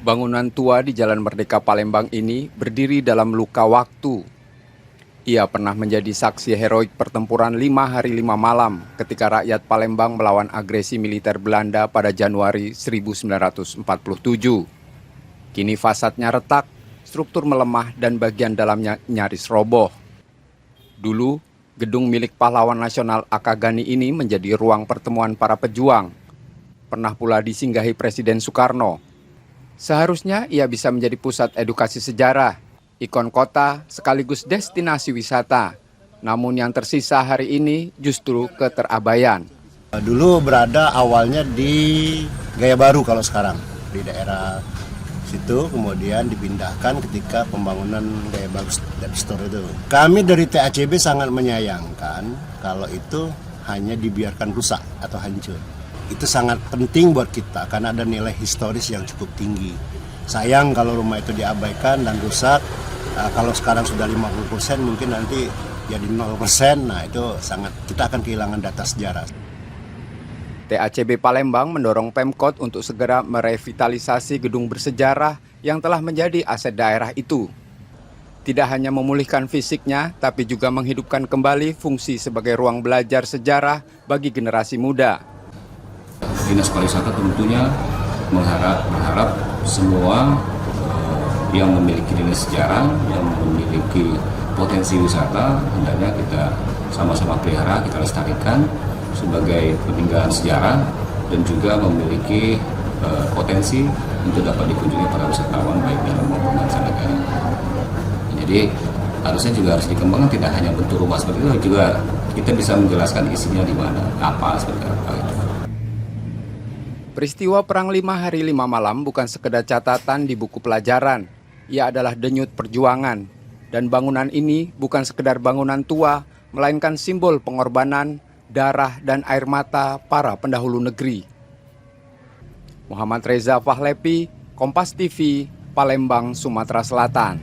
Bangunan tua di Jalan Merdeka Palembang ini berdiri dalam luka waktu. Ia pernah menjadi saksi heroik pertempuran 5 hari 5 malam ketika rakyat Palembang melawan agresi militer Belanda pada Januari 1947. Kini fasadnya retak, struktur melemah dan bagian dalamnya nyaris roboh. Dulu, gedung milik pahlawan nasional Akagani ini menjadi ruang pertemuan para pejuang. Pernah pula disinggahi Presiden Soekarno. Seharusnya ia bisa menjadi pusat edukasi sejarah, ikon kota sekaligus destinasi wisata. Namun yang tersisa hari ini justru keterabaian. Dulu berada awalnya di Gaya Baru kalau sekarang, di daerah situ, kemudian dipindahkan ketika pembangunan Gaya Baru Store itu. Kami dari TACB sangat menyayangkan kalau itu hanya dibiarkan rusak atau hancur. Itu sangat penting buat kita karena ada nilai historis yang cukup tinggi. Sayang kalau rumah itu diabaikan dan rusak. Kalau sekarang sudah 50%, mungkin nanti jadi 0%. Nah itu sangat, kita akan kehilangan data sejarah. TACB Palembang mendorong Pemkot untuk segera merevitalisasi gedung bersejarah yang telah menjadi aset daerah itu. Tidak hanya memulihkan fisiknya, tapi juga menghidupkan kembali fungsi sebagai ruang belajar sejarah bagi generasi muda. Dinas Pariwisata tentunya berharap semua yang memiliki nilai sejarah, yang memiliki potensi wisata, hendaknya kita sama-sama pelihara, kita lestarikan sebagai peninggalan sejarah dan juga memiliki potensi untuk dapat dikunjungi para wisatawan baik dalam maupun mancanegara. Jadi harusnya juga harus dikembangkan, tidak hanya bentuk rumah seperti itu, juga kita bisa menjelaskan isinya di mana, apa seperti apa itu. Peristiwa Perang 5 Hari 5 Malam bukan sekedar catatan di buku pelajaran. Ia adalah denyut perjuangan. Dan bangunan ini bukan sekedar bangunan tua, melainkan simbol pengorbanan, darah, dan air mata para pendahulu negeri. Muhammad Reza Fahlepi, Kompas TV, Palembang, Sumatera Selatan.